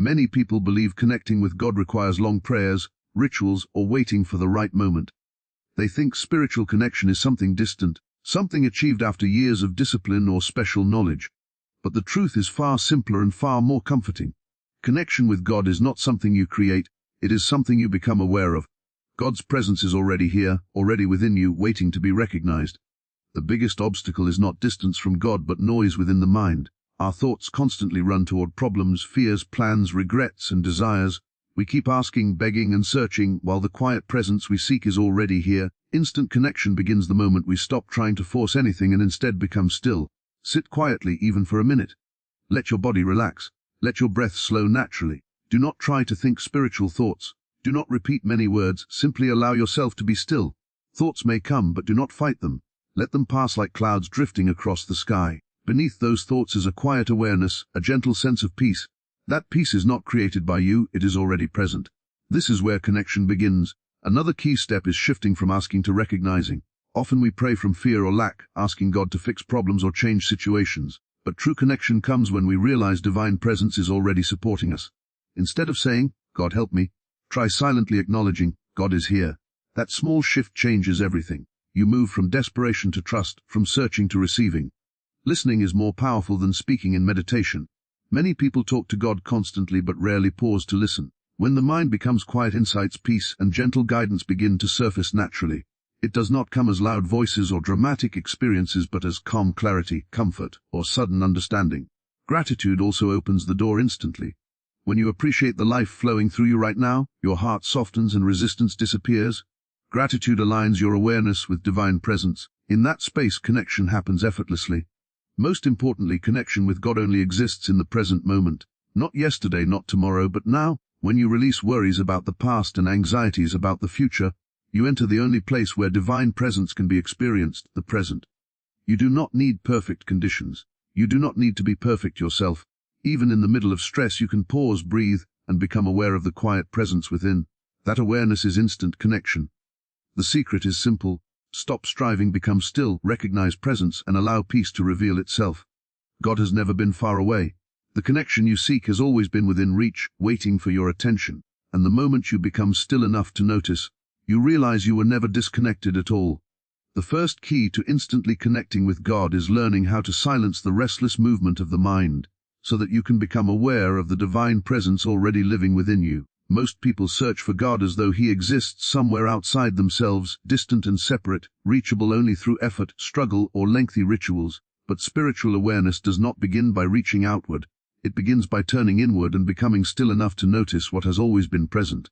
Many people believe connecting with God requires long prayers, rituals, or waiting for the right moment. They think spiritual connection is something distant, something achieved after years of discipline or special knowledge. But the truth is far simpler and far more comforting. Connection with God is not something you create, it is something you become aware of. God's presence is already here, already within you, waiting to be recognized. The biggest obstacle is not distance from God but noise within the mind. Our thoughts constantly run toward problems, fears, plans, regrets, and desires. We keep asking, begging, and searching, while the quiet presence we seek is already here. Instant connection begins the moment we stop trying to force anything and instead become still. Sit quietly even for a minute. Let your body relax. Let your breath slow naturally. Do not try to think spiritual thoughts. Do not repeat many words, simply allow yourself to be still. Thoughts may come, but do not fight them. Let them pass like clouds drifting across the sky. Beneath those thoughts is a quiet awareness, a gentle sense of peace. That peace is not created by you, it is already present. This is where connection begins. Another key step is shifting from asking to recognizing. Often we pray from fear or lack, asking God to fix problems or change situations. But true connection comes when we realize divine presence is already supporting us. Instead of saying, God help me, try silently acknowledging, God is here. That small shift changes everything. You move from desperation to trust, from searching to receiving. Listening is more powerful than speaking in meditation. Many people talk to God constantly but rarely pause to listen. When the mind becomes quiet, insights, peace, and gentle guidance begin to surface naturally. It does not come as loud voices or dramatic experiences but as calm clarity, comfort, or sudden understanding. Gratitude also opens the door instantly. When you appreciate the life flowing through you right now, your heart softens and resistance disappears. Gratitude aligns your awareness with divine presence. In that space, connection happens effortlessly. Most importantly, connection with God only exists in the present moment. Not yesterday, not tomorrow, but now. When you release worries about the past and anxieties about the future, you enter the only place where divine presence can be experienced, the present. You do not need perfect conditions. You do not need to be perfect yourself. Even in the middle of stress, you can pause, breathe, and become aware of the quiet presence within. That awareness is instant connection. The secret is simple. Stop striving, become still, recognize presence, and allow peace to reveal itself. God has never been far away. The connection you seek has always been within reach, waiting for your attention. And the moment you become still enough to notice, you realize you were never disconnected at all. The first key to instantly connecting with God is learning how to silence the restless movement of the mind, so that you can become aware of the divine presence already living within you. Most people search for God as though he exists somewhere outside themselves, distant and separate, reachable only through effort, struggle, or lengthy rituals. But spiritual awareness does not begin by reaching outward. It begins by turning inward and becoming still enough to notice what has always been present.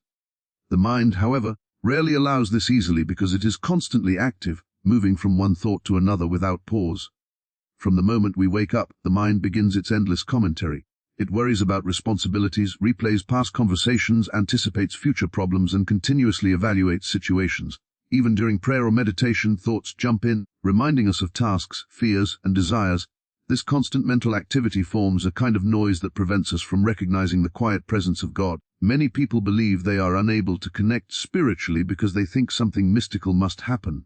The mind, however, rarely allows this easily because it is constantly active, moving from one thought to another without pause. From the moment we wake up, the mind begins its endless commentary. It worries about responsibilities, replays past conversations, anticipates future problems, and continuously evaluates situations. Even during prayer or meditation, thoughts jump in, reminding us of tasks, fears, and desires. This constant mental activity forms a kind of noise that prevents us from recognizing the quiet presence of God. Many people believe they are unable to connect spiritually because they think something mystical must happen.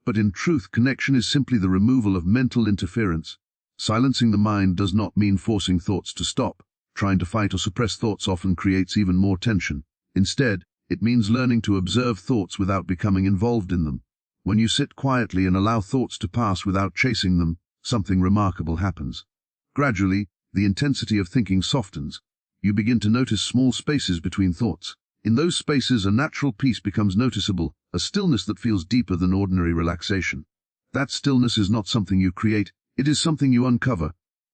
But in truth, connection is simply the removal of mental interference. Silencing the mind does not mean forcing thoughts to stop. Trying to fight or suppress thoughts often creates even more tension. Instead, it means learning to observe thoughts without becoming involved in them. When you sit quietly and allow thoughts to pass without chasing them, something remarkable happens. Gradually, the intensity of thinking softens. You begin to notice small spaces between thoughts. In those spaces, a natural peace becomes noticeable, a stillness that feels deeper than ordinary relaxation. That stillness is not something you create, it is something you uncover.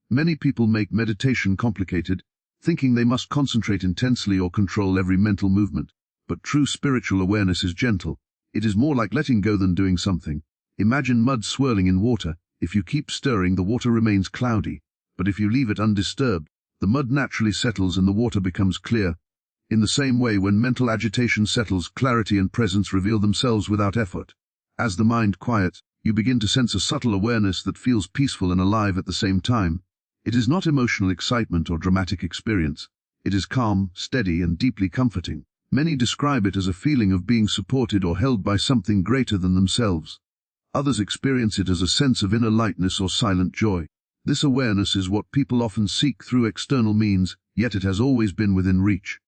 Many people make meditation complicated, thinking they must concentrate intensely or control every mental movement. But true spiritual awareness is gentle. It is more like letting go than doing something. Imagine mud swirling in water. If you keep stirring, the water remains cloudy. But if you leave it undisturbed, the mud naturally settles and the water becomes clear. In the same way, when mental agitation settles, clarity and presence reveal themselves without effort. As the mind quiets, you begin to sense a subtle awareness that feels peaceful and alive at the same time. It is not emotional excitement or dramatic experience. It is calm, steady, and deeply comforting. Many describe it as a feeling of being supported or held by something greater than themselves. Others experience it as a sense of inner lightness or silent joy. This awareness is what people often seek through external means, yet it has always been within reach.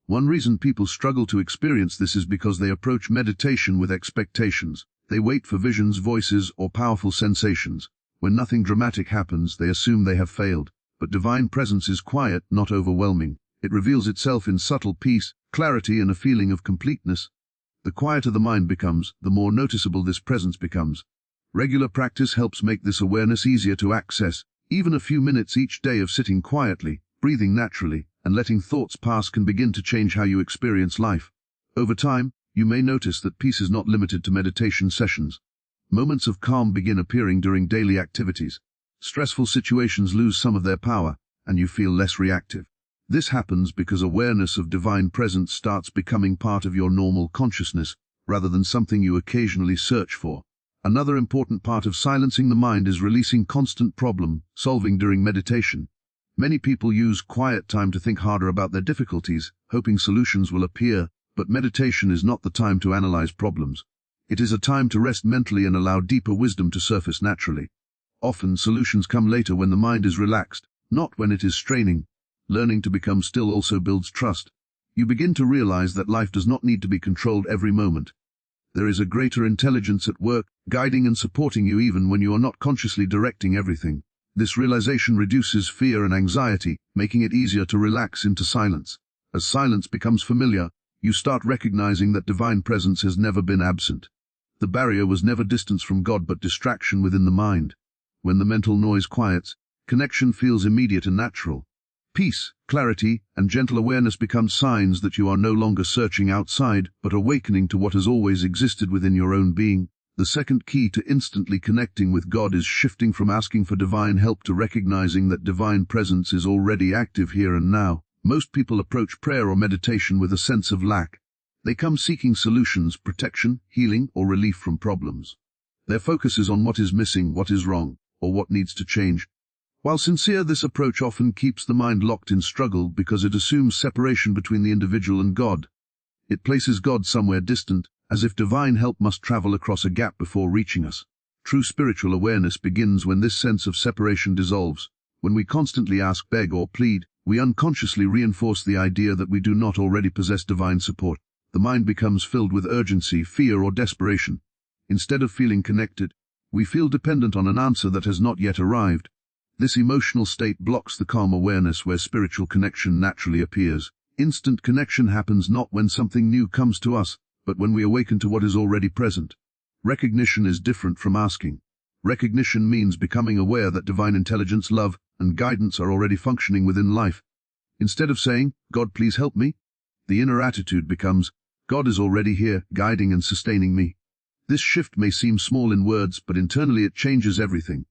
One reason people struggle to experience this is because they approach meditation with expectations. They wait for visions, voices, or powerful sensations. When nothing dramatic happens, they assume they have failed. But divine presence is quiet, not overwhelming. It reveals itself in subtle peace, clarity, and a feeling of completeness. The quieter the mind becomes, the more noticeable this presence becomes. Regular practice helps make this awareness easier to access. Even a few minutes each day of sitting quietly, breathing naturally, and letting thoughts pass can begin to change how you experience life. Over time, you may notice that peace is not limited to meditation sessions. Moments of calm begin appearing during daily activities. Stressful situations lose some of their power, and you feel less reactive. This happens because awareness of divine presence starts becoming part of your normal consciousness, rather than something you occasionally search for. Another important part of silencing the mind is releasing constant problem-solving during meditation. Many people use quiet time to think harder about their difficulties, hoping solutions will appear, but meditation is not the time to analyze problems. It is a time to rest mentally and allow deeper wisdom to surface naturally. Often solutions come later when the mind is relaxed, not when it is straining. Learning to become still also builds trust. You begin to realize that life does not need to be controlled every moment. There is a greater intelligence at work, guiding and supporting you even when you are not consciously directing everything. This realization reduces fear and anxiety, making it easier to relax into silence. As silence becomes familiar, you start recognizing that divine presence has never been absent. The barrier was never distance from God but distraction within the mind. When the mental noise quiets, connection feels immediate and natural. Peace, clarity, and gentle awareness become signs that you are no longer searching outside, but awakening to what has always existed within your own being. The second key to instantly connecting with God is shifting from asking for divine help to recognizing that divine presence is already active here and now. Most people approach prayer or meditation with a sense of lack. They come seeking solutions, protection, healing, or relief from problems. Their focus is on what is missing, what is wrong, or what needs to change. While sincere, this approach often keeps the mind locked in struggle because it assumes separation between the individual and God. It places God somewhere distant, as if divine help must travel across a gap before reaching us. True spiritual awareness begins when this sense of separation dissolves. When we constantly ask, beg, or plead, we unconsciously reinforce the idea that we do not already possess divine support. The mind becomes filled with urgency, fear, or desperation. Instead of feeling connected, we feel dependent on an answer that has not yet arrived. This emotional state blocks the calm awareness where spiritual connection naturally appears. Instant connection happens not when something new comes to us, but when we awaken to what is already present. Recognition is different from asking. Recognition means becoming aware that divine intelligence, love, and guidance are already functioning within life. Instead of saying, God, please help me, the inner attitude becomes, God is already here, guiding and sustaining me. This shift may seem small in words, but internally it changes everything.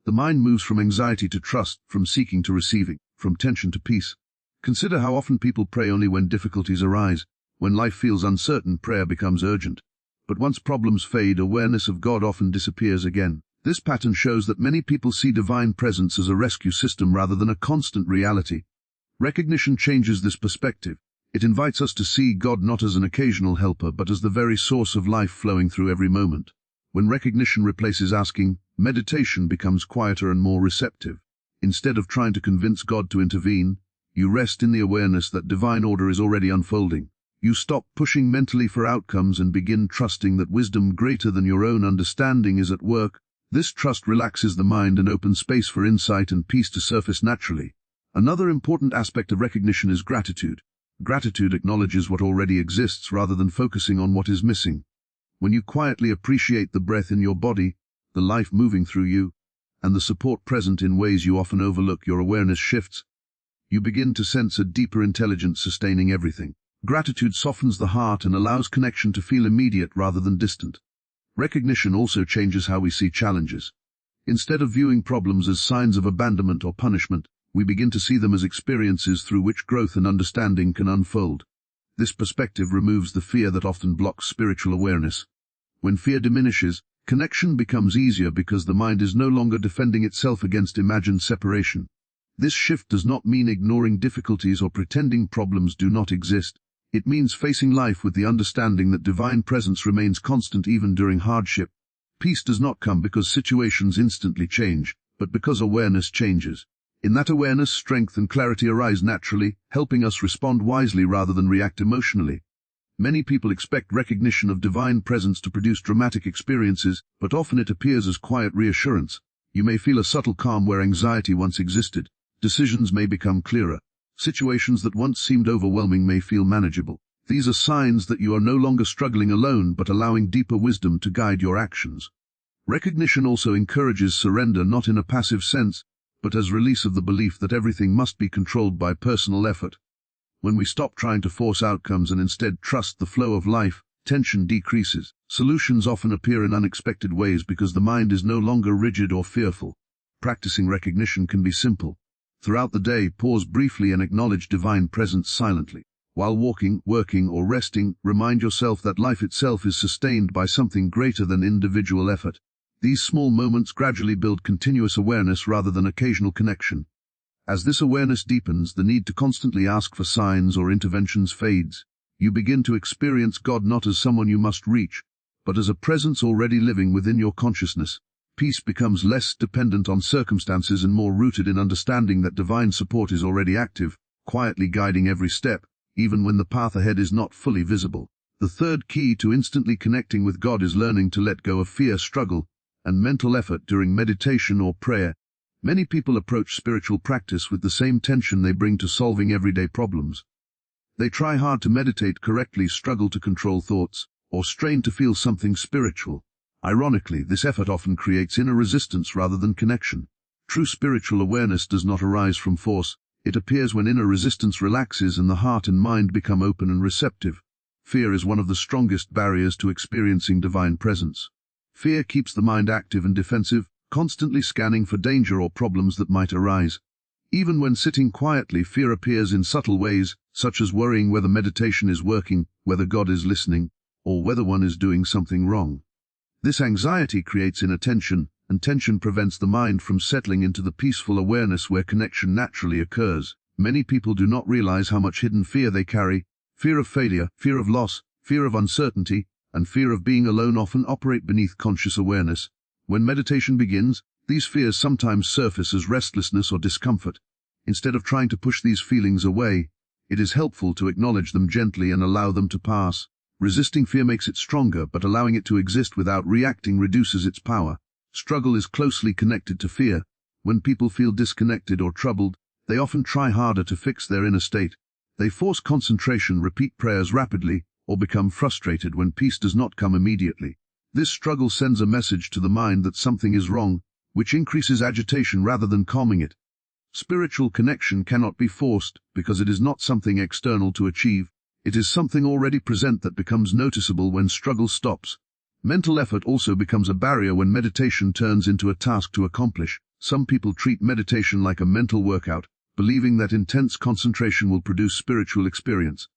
The mind moves from anxiety to trust, from seeking to receiving, from tension to peace. Consider how often people pray only when difficulties arise. When life feels uncertain, prayer becomes urgent. But once problems fade, awareness of God often disappears again. This pattern shows that many people see divine presence as a rescue system rather than a constant reality. Recognition changes this perspective. It invites us to see God not as an occasional helper but as the very source of life flowing through every moment. When recognition replaces asking, meditation becomes quieter and more receptive. Instead of trying to convince God to intervene, you rest in the awareness that divine order is already unfolding. You stop pushing mentally for outcomes and begin trusting that wisdom greater than your own understanding is at work. This trust relaxes the mind and opens space for insight and peace to surface naturally. Another important aspect of recognition is gratitude. Gratitude acknowledges what already exists rather than focusing on what is missing. When you quietly appreciate the breath in your body, the life moving through you, and the support present in ways you often overlook, your awareness shifts. You begin to sense a deeper intelligence sustaining everything. Gratitude softens the heart and allows connection to feel immediate rather than distant. Recognition also changes how we see challenges. Instead of viewing problems as signs of abandonment or punishment, we begin to see them as experiences through which growth and understanding can unfold. This perspective removes the fear that often blocks spiritual awareness. When fear diminishes, connection becomes easier because the mind is no longer defending itself against imagined separation. This shift does not mean ignoring difficulties or pretending problems do not exist. It means facing life with the understanding that divine presence remains constant even during hardship. Peace does not come because situations instantly change, but because awareness changes. In that awareness, strength and clarity arise naturally, helping us respond wisely rather than react emotionally. Many people expect recognition of divine presence to produce dramatic experiences, but often it appears as quiet reassurance. You may feel a subtle calm where anxiety once existed. Decisions may become clearer. Situations that once seemed overwhelming may feel manageable. These are signs that you are no longer struggling alone but allowing deeper wisdom to guide your actions. Recognition also encourages surrender, not in a passive sense, but as release of the belief that everything must be controlled by personal effort. When we stop trying to force outcomes and instead trust the flow of life, tension decreases. Solutions often appear in unexpected ways because the mind is no longer rigid or fearful. Practicing recognition can be simple. Throughout the day, pause briefly and acknowledge divine presence silently. While walking, working, or resting, remind yourself that life itself is sustained by something greater than individual effort. These small moments gradually build continuous awareness rather than occasional connection. As this awareness deepens, the need to constantly ask for signs or interventions fades. You begin to experience God not as someone you must reach, but as a presence already living within your consciousness. Peace becomes less dependent on circumstances and more rooted in understanding that divine support is already active, quietly guiding every step, even when the path ahead is not fully visible. The third key to instantly connecting with God is learning to let go of fear, struggle, and mental effort during meditation or prayer. Many people approach spiritual practice with the same tension they bring to solving everyday problems. They try hard to meditate correctly, struggle to control thoughts, or strain to feel something spiritual. Ironically, this effort often creates inner resistance rather than connection. True spiritual awareness does not arise from force. It appears when inner resistance relaxes and the heart and mind become open and receptive. Fear is one of the strongest barriers to experiencing divine presence. Fear keeps the mind active and defensive, constantly scanning for danger or problems that might arise. Even when sitting quietly, fear appears in subtle ways, such as worrying whether meditation is working, whether God is listening, or whether one is doing something wrong. This anxiety creates inner tension, and tension prevents the mind from settling into the peaceful awareness where connection naturally occurs. Many people do not realize how much hidden fear they carry. Fear of failure, fear of loss, fear of uncertainty, and fear of being alone often operate beneath conscious awareness. When meditation begins, these fears sometimes surface as restlessness or discomfort. Instead of trying to push these feelings away, it is helpful to acknowledge them gently and allow them to pass. Resisting fear makes it stronger, but allowing it to exist without reacting reduces its power. Struggle is closely connected to fear. When people feel disconnected or troubled, they often try harder to fix their inner state. They force concentration, repeat prayers rapidly, or become frustrated when peace does not come immediately. This struggle sends a message to the mind that something is wrong, which increases agitation rather than calming it. Spiritual connection cannot be forced because it is not something external to achieve. It is something already present that becomes noticeable when struggle stops. Mental effort also becomes a barrier when meditation turns into a task to accomplish. Some people treat meditation like a mental workout, believing that intense concentration will produce spiritual experience.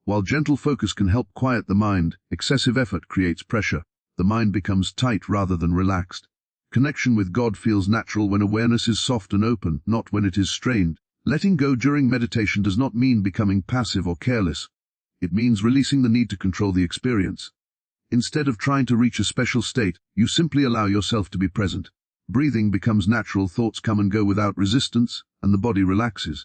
While gentle focus can help quiet the mind, excessive effort creates pressure. The mind becomes tight rather than relaxed. Connection with God feels natural when awareness is soft and open, not when it is strained. Letting go during meditation does not mean becoming passive or careless. It means releasing the need to control the experience. Instead of trying to reach a special state, you simply allow yourself to be present. Breathing becomes natural, thoughts come and go without resistance, and the body relaxes.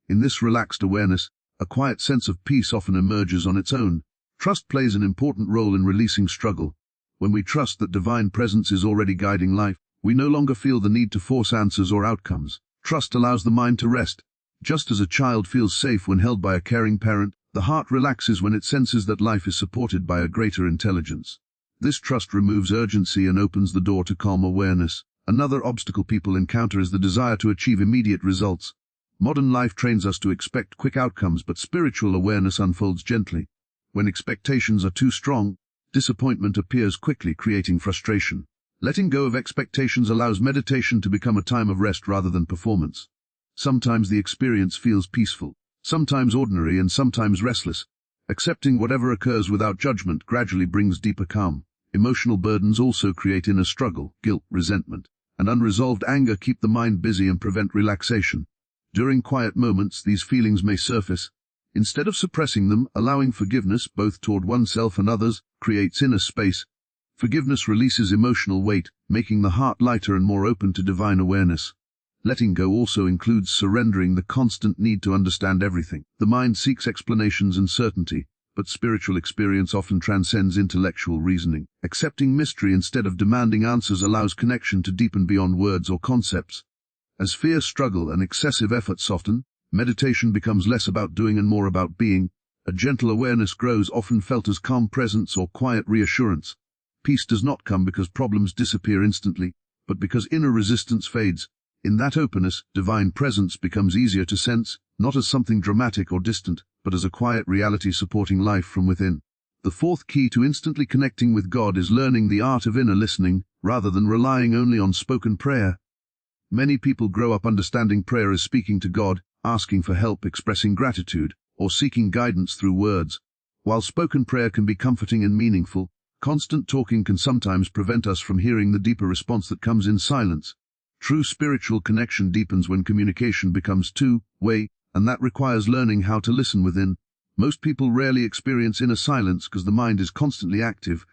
In this relaxed awareness, a quiet sense of peace often emerges on its own. Trust plays an important role in releasing struggle. When we trust that divine presence is already guiding life, we no longer feel the need to force answers or outcomes. Trust allows the mind to rest. Just as a child feels safe when held by a caring parent, the heart relaxes when it senses that life is supported by a greater intelligence. This trust removes urgency and opens the door to calm awareness. Another obstacle people encounter is the desire to achieve immediate results. Modern life trains us to expect quick outcomes, but spiritual awareness unfolds gently. When expectations are too strong, disappointment appears quickly, creating frustration. Letting go of expectations allows meditation to become a time of rest rather than performance. Sometimes the experience feels peaceful, sometimes ordinary, and sometimes restless. Accepting whatever occurs without judgment gradually brings deeper calm. Emotional burdens also create inner struggle. Guilt, resentment, and unresolved anger keep the mind busy and prevent relaxation. During quiet moments, these feelings may surface. Instead of suppressing them, allowing forgiveness, both toward oneself and others, creates inner space. Forgiveness releases emotional weight, making the heart lighter and more open to divine awareness. Letting go also includes surrendering the constant need to understand everything. The mind seeks explanations and certainty, but spiritual experience often transcends intellectual reasoning. Accepting mystery instead of demanding answers allows connection to deepen beyond words or concepts. As fear, struggle, and excessive effort soften, meditation becomes less about doing and more about being. A gentle awareness grows, often felt as calm presence or quiet reassurance. Peace does not come because problems disappear instantly, but because inner resistance fades. In that openness, divine presence becomes easier to sense, not as something dramatic or distant, but as a quiet reality supporting life from within. The fourth key to instantly connecting with God is learning the art of inner listening, rather than relying only on spoken prayer. Many people grow up understanding prayer as speaking to God, asking for help, expressing gratitude, or seeking guidance through words. While spoken prayer can be comforting and meaningful, constant talking can sometimes prevent us from hearing the deeper response that comes in silence. True spiritual connection deepens when communication becomes two-way, and that requires learning how to listen within. Most people rarely experience inner silence because the mind is constantly active.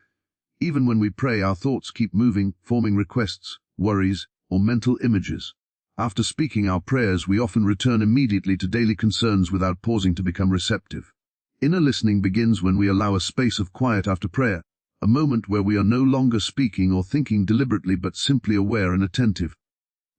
Even when we pray, our thoughts keep moving, forming requests, worries, or mental images. After speaking our prayers, we often return immediately to daily concerns without pausing to become receptive. Inner listening begins when we allow a space of quiet after prayer, a moment where we are no longer speaking or thinking deliberately but simply aware and attentive.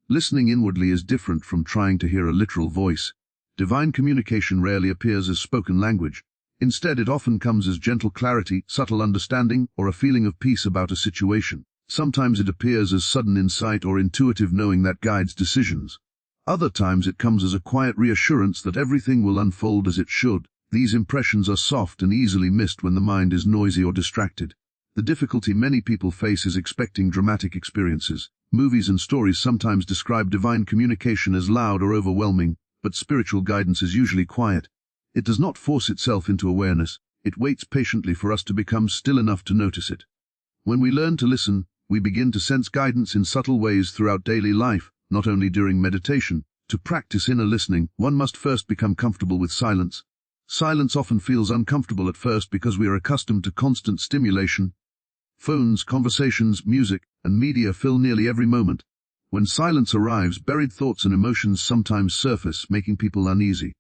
Listening inwardly is different from trying to hear a literal voice. Divine communication rarely appears as spoken language. Instead, it often comes as gentle clarity, subtle understanding, or a feeling of peace about a situation. Sometimes it appears as sudden insight or intuitive knowing that guides decisions. Other times it comes as a quiet reassurance that everything will unfold as it should. These impressions are soft and easily missed when the mind is noisy or distracted. The difficulty many people face is expecting dramatic experiences. Movies and stories sometimes describe divine communication as loud or overwhelming, but spiritual guidance is usually quiet. It does not force itself into awareness. It waits patiently for us to become still enough to notice it. When we learn to listen, we begin to sense guidance in subtle ways throughout daily life, not only during meditation. To practice inner listening, one must first become comfortable with silence. Silence often feels uncomfortable at first because we are accustomed to constant stimulation. Phones, conversations, music, and media fill nearly every moment. When silence arrives, buried thoughts and emotions sometimes surface, making people uneasy.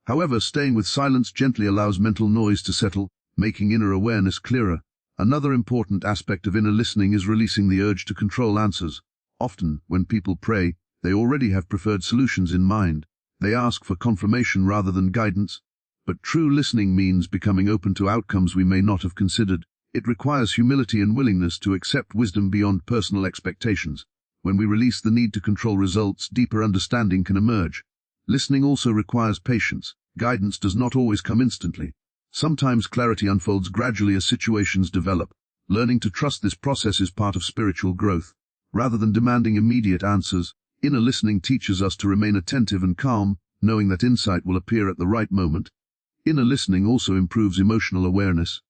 However, staying with silence gently allows mental noise to settle, making inner awareness clearer. Another important aspect of inner listening is releasing the urge to control answers. Often, when people pray, they already have preferred solutions in mind. They ask for confirmation rather than guidance. But true listening means becoming open to outcomes we may not have considered. It requires humility and willingness to accept wisdom beyond personal expectations. When we release the need to control results, deeper understanding can emerge. Listening also requires patience. Guidance does not always come instantly. Sometimes clarity unfolds gradually as situations develop. Learning to trust this process is part of spiritual growth. Rather than demanding immediate answers, inner listening teaches us to remain attentive and calm, knowing that insight will appear at the right moment. Inner listening also improves emotional awareness.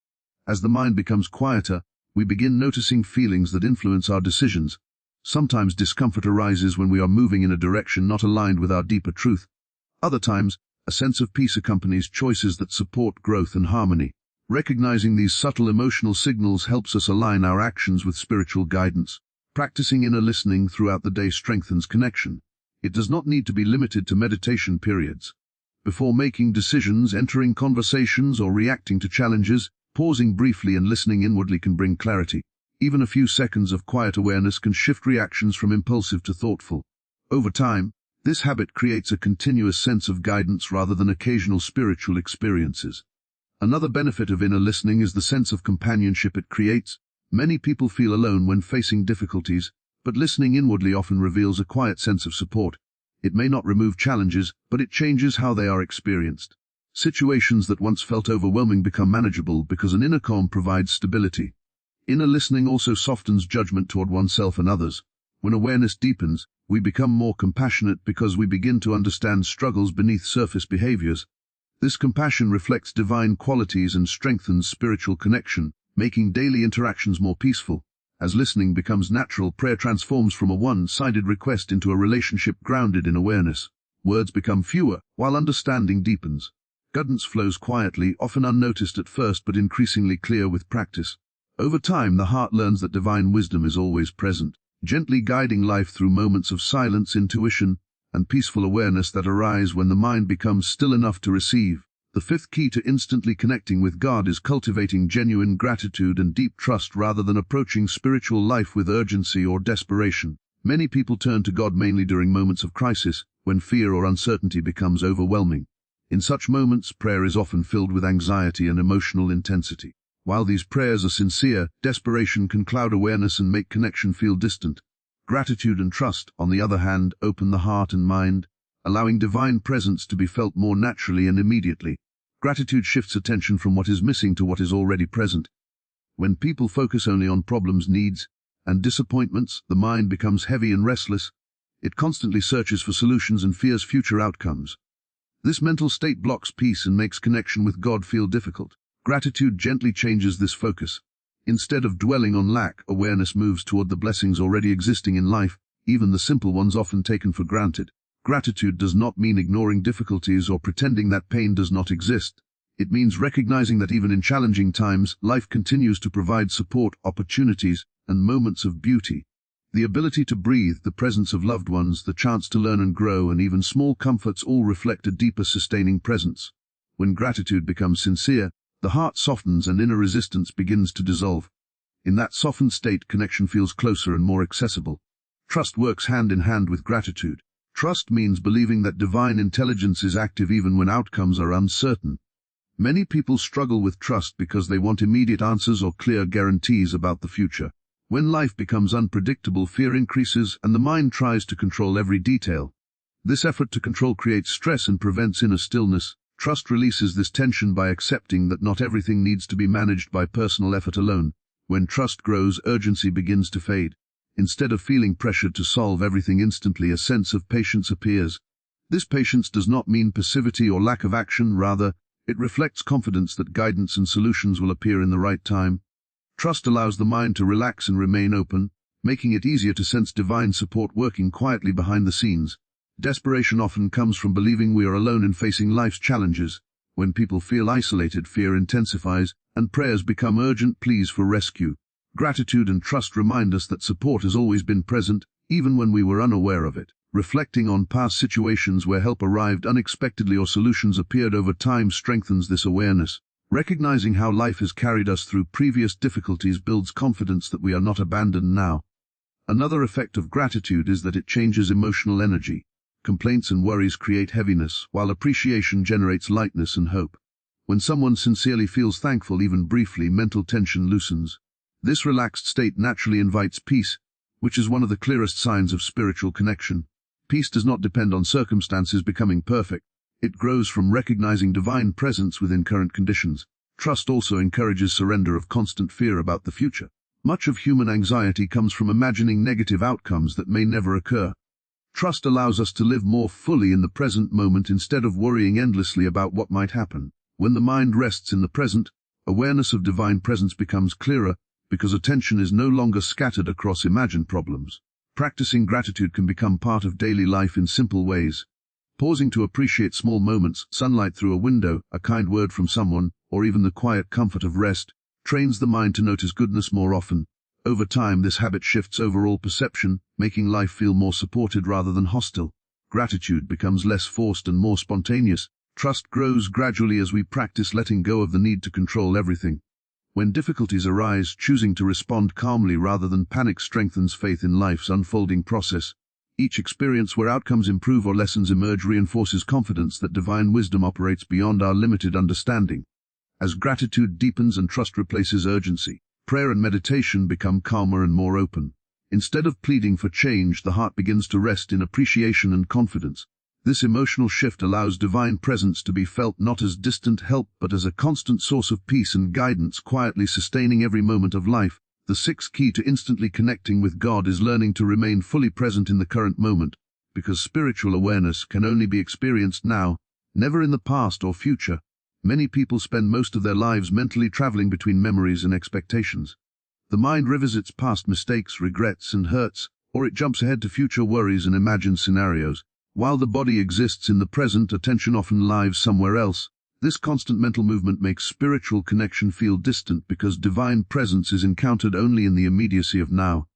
As the mind becomes quieter, we begin noticing feelings that influence our decisions. Sometimes discomfort arises when we are moving in a direction not aligned with our deeper truth. Other times, a sense of peace accompanies choices that support growth and harmony. Recognizing these subtle emotional signals helps us align our actions with spiritual guidance. Practicing inner listening throughout the day strengthens connection. It does not need to be limited to meditation periods. Before making decisions, entering conversations, or reacting to challenges, pausing briefly and listening inwardly can bring clarity. Even a few seconds of quiet awareness can shift reactions from impulsive to thoughtful. Over time, this habit creates a continuous sense of guidance rather than occasional spiritual experiences. Another benefit of inner listening is the sense of companionship it creates. Many people feel alone when facing difficulties, but listening inwardly often reveals a quiet sense of support. It may not remove challenges, but it changes how they are experienced. Situations that once felt overwhelming become manageable because an inner calm provides stability. Inner listening also softens judgment toward oneself and others. When awareness deepens, we become more compassionate because we begin to understand struggles beneath surface behaviors. This compassion reflects divine qualities and strengthens spiritual connection, making daily interactions more peaceful. As listening becomes natural, prayer transforms from a one-sided request into a relationship grounded in awareness. Words become fewer, while understanding deepens. Guidance flows quietly, often unnoticed at first but increasingly clear with practice. Over time, the heart learns that divine wisdom is always present, gently guiding life through moments of silence. Intuition. and peaceful awareness that arise when the mind becomes still enough to receive. The fifth key to instantly connecting with God is cultivating genuine gratitude and deep trust rather than approaching spiritual life with urgency or desperation. Many people turn to God mainly during moments of crisis, when fear or uncertainty becomes overwhelming. In such moments, prayer is often filled with anxiety and emotional intensity. While these prayers are sincere, desperation can cloud awareness and make connection feel distant. Gratitude and trust, on the other hand, open the heart and mind, allowing divine presence to be felt more naturally and immediately. Gratitude shifts attention from what is missing to what is already present. When people focus only on problems, needs, and disappointments, the mind becomes heavy and restless. It constantly searches for solutions and fears future outcomes. This mental state blocks peace and makes connection with God feel difficult. Gratitude gently changes this focus. Instead of dwelling on lack, awareness moves toward the blessings already existing in life, even the simple ones often taken for granted. Gratitude does not mean ignoring difficulties or pretending that pain does not exist. It means recognizing that even in challenging times, life continues to provide support, opportunities, and moments of beauty. The ability to breathe, the presence of loved ones, the chance to learn and grow, and even small comforts all reflect a deeper sustaining presence. When gratitude becomes sincere, the heart softens and inner resistance begins to dissolve. In that softened state, connection feels closer and more accessible. Trust works hand in hand with gratitude. Trust means believing that divine intelligence is active even when outcomes are uncertain. Many people struggle with trust because they want immediate answers or clear guarantees about the future. When life becomes unpredictable, fear increases and the mind tries to control every detail. This effort to control creates stress and prevents inner stillness. Trust releases this tension by accepting that not everything needs to be managed by personal effort alone. When trust grows, urgency begins to fade. Instead of feeling pressured to solve everything instantly, a sense of patience appears. This patience does not mean passivity or lack of action, rather, it reflects confidence that guidance and solutions will appear in the right time. Trust allows the mind to relax and remain open, making it easier to sense divine support working quietly behind the scenes. Desperation often comes from believing we are alone in facing life's challenges. When people feel isolated, fear intensifies, and prayers become urgent pleas for rescue. Gratitude and trust remind us that support has always been present, even when we were unaware of it. Reflecting on past situations where help arrived unexpectedly or solutions appeared over time strengthens this awareness. Recognizing how life has carried us through previous difficulties builds confidence that we are not abandoned now. Another effect of gratitude is that it changes emotional energy. Complaints and worries create heaviness, while appreciation generates lightness and hope. When someone sincerely feels thankful, even briefly, mental tension loosens. This relaxed state naturally invites peace, which is one of the clearest signs of spiritual connection. Peace does not depend on circumstances becoming perfect. It grows from recognizing divine presence within current conditions. Trust also encourages surrender of constant fear about the future. Much of human anxiety comes from imagining negative outcomes that may never occur. Trust allows us to live more fully in the present moment instead of worrying endlessly about what might happen. When the mind rests in the present, awareness of divine presence becomes clearer, because attention is no longer scattered across imagined problems. Practicing gratitude can become part of daily life in simple ways. Pausing to appreciate small moments, sunlight through a window, a kind word from someone, or even the quiet comfort of rest, trains the mind to notice goodness more often. Over time, this habit shifts overall perception, making life feel more supported rather than hostile. Gratitude becomes less forced and more spontaneous. Trust grows gradually as we practice letting go of the need to control everything. When difficulties arise, choosing to respond calmly rather than panic strengthens faith in life's unfolding process. Each experience where outcomes improve or lessons emerge reinforces confidence that divine wisdom operates beyond our limited understanding. As gratitude deepens and trust replaces urgency, prayer and meditation become calmer and more open. Instead of pleading for change, the heart begins to rest in appreciation and confidence. This emotional shift allows divine presence to be felt not as distant help but as a constant source of peace and guidance, quietly sustaining every moment of life. The sixth key to instantly connecting with God is learning to remain fully present in the current moment, because spiritual awareness can only be experienced now, never in the past or future. Many people spend most of their lives mentally traveling between memories and expectations. The mind revisits past mistakes, regrets, and hurts, or it jumps ahead to future worries and imagined scenarios. While the body exists in the present, attention often lies somewhere else. This constant mental movement makes spiritual connection feel distant because divine presence is encountered only in the immediacy of now.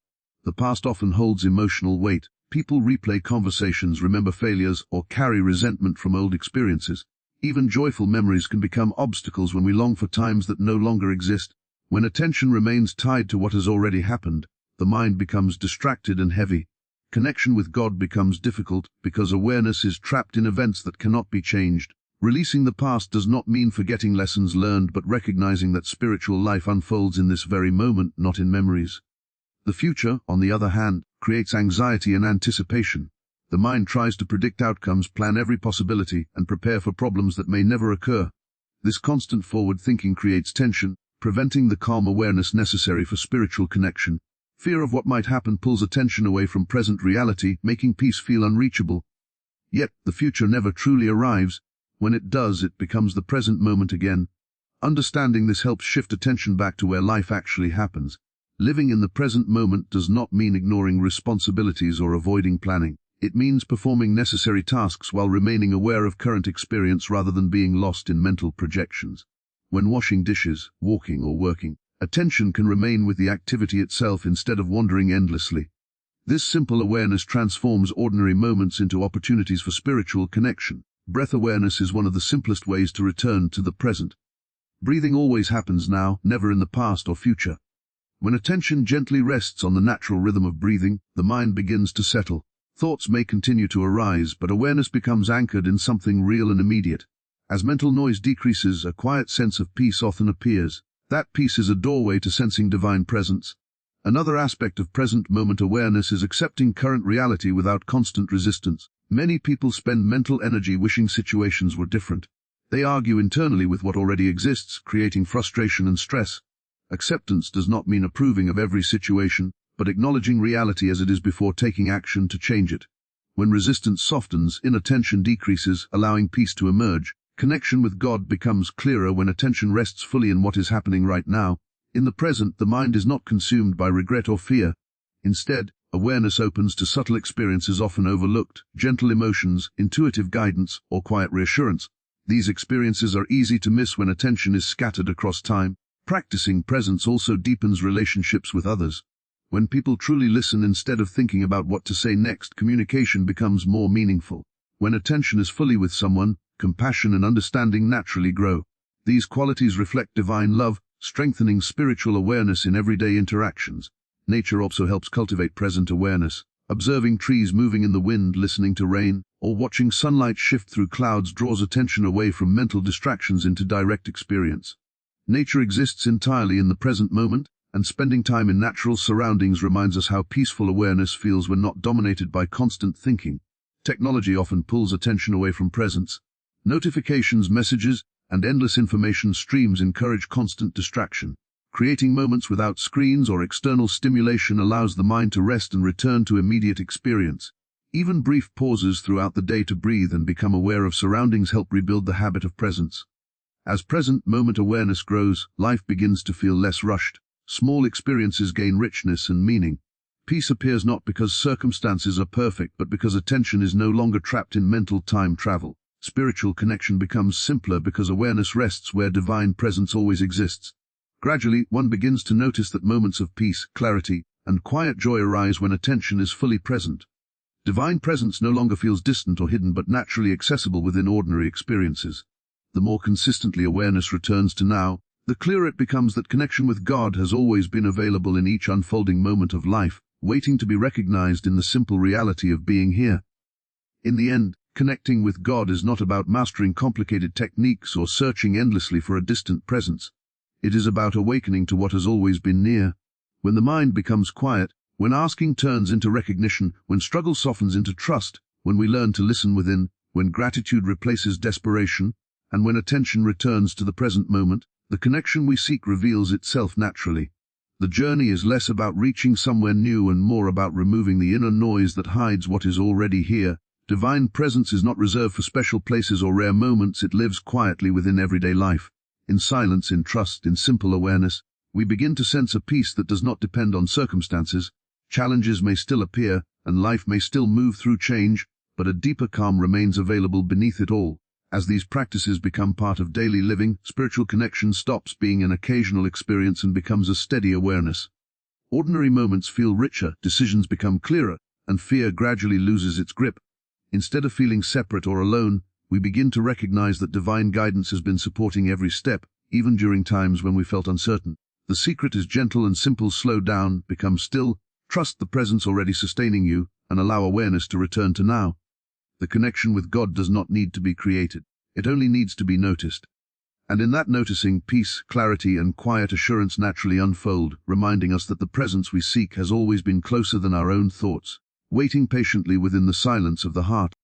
The past often holds emotional weight, People replay conversations, remember failures, or carry resentment from old experiences. Even joyful memories can become obstacles when we long for times that no longer exist. When attention remains tied to what has already happened, the mind becomes distracted and heavy. Connection with God becomes difficult because awareness is trapped in events that cannot be changed. Releasing the past does not mean forgetting lessons learned, but recognizing that spiritual life unfolds in this very moment, not in memories. The future, on the other hand, creates anxiety and anticipation. The mind tries to predict outcomes, plan every possibility, and prepare for problems that may never occur. This constant forward thinking creates tension, preventing the calm awareness necessary for spiritual connection. Fear of what might happen pulls attention away from present reality, making peace feel unreachable. Yet, the future never truly arrives. When it does, it becomes the present moment again. Understanding this helps shift attention back to where life actually happens. Living in the present moment does not mean ignoring responsibilities or avoiding planning. It means performing necessary tasks while remaining aware of current experience rather than being lost in mental projections. When washing dishes, walking, or working, attention can remain with the activity itself instead of wandering endlessly. This simple awareness transforms ordinary moments into opportunities for spiritual connection. Breath awareness is one of the simplest ways to return to the present. Breathing always happens now, never in the past or future. When attention gently rests on the natural rhythm of breathing, the mind begins to settle. Thoughts may continue to arise, but awareness becomes anchored in something real and immediate. As mental noise decreases, a quiet sense of peace often appears. That peace is a doorway to sensing divine presence. Another aspect of present moment awareness is accepting current reality without constant resistance. Many people spend mental energy wishing situations were different. They argue internally with what already exists, creating frustration and stress. Acceptance does not mean approving of every situation, but acknowledging reality as it is before taking action to change it. When resistance softens, inattention decreases, allowing peace to emerge. Connection with God becomes clearer when attention rests fully in what is happening right now. In the present, the mind is not consumed by regret or fear. Instead, awareness opens to subtle experiences often overlooked, gentle emotions, intuitive guidance, or quiet reassurance. These experiences are easy to miss when attention is scattered across time. Practicing presence also deepens relationships with others. When people truly listen instead of thinking about what to say next, communication becomes more meaningful. When attention is fully with someone, compassion and understanding naturally grow. These qualities reflect divine love, strengthening spiritual awareness in everyday interactions. Nature also helps cultivate present awareness. Observing trees moving in the wind, listening to rain, or watching sunlight shift through clouds draws attention away from mental distractions into direct experience. Nature exists entirely in the present moment, and spending time in natural surroundings reminds us how peaceful awareness feels when not dominated by constant thinking. Technology often pulls attention away from presence. Notifications, messages, and endless information streams encourage constant distraction. Creating moments without screens or external stimulation allows the mind to rest and return to immediate experience. Even brief pauses throughout the day to breathe and become aware of surroundings help rebuild the habit of presence. As present moment awareness grows, life begins to feel less rushed. Small experiences gain richness and meaning. Peace appears not because circumstances are perfect, but because attention is no longer trapped in mental time travel. Spiritual connection becomes simpler because awareness rests where divine presence always exists. Gradually, one begins to notice that moments of peace, clarity, and quiet joy arise when attention is fully present. Divine presence no longer feels distant or hidden, but naturally accessible within ordinary experiences. The more consistently awareness returns to now, the clearer it becomes that connection with God has always been available in each unfolding moment of life, waiting to be recognized in the simple reality of being here. In the end, connecting with God is not about mastering complicated techniques or searching endlessly for a distant presence. It is about awakening to what has always been near. When the mind becomes quiet, when asking turns into recognition, when struggle softens into trust, when we learn to listen within, when gratitude replaces desperation, and when attention returns to the present moment, the connection we seek reveals itself naturally. The journey is less about reaching somewhere new and more about removing the inner noise that hides what is already here. Divine presence is not reserved for special places or rare moments, it lives quietly within everyday life. In silence, in trust, in simple awareness, we begin to sense a peace that does not depend on circumstances. Challenges may still appear, and life may still move through change, but a deeper calm remains available beneath it all. As these practices become part of daily living, spiritual connection stops being an occasional experience and becomes a steady awareness. Ordinary moments feel richer, decisions become clearer, and fear gradually loses its grip. Instead of feeling separate or alone, we begin to recognize that divine guidance has been supporting every step, even during times when we felt uncertain. The secret is gentle and simple. Slow down, become still, trust the presence already sustaining you, and allow awareness to return to now. The connection with God does not need to be created. It only needs to be noticed. And in that noticing, peace, clarity, and quiet assurance naturally unfold, reminding us that the presence we seek has always been closer than our own thoughts, waiting patiently within the silence of the heart.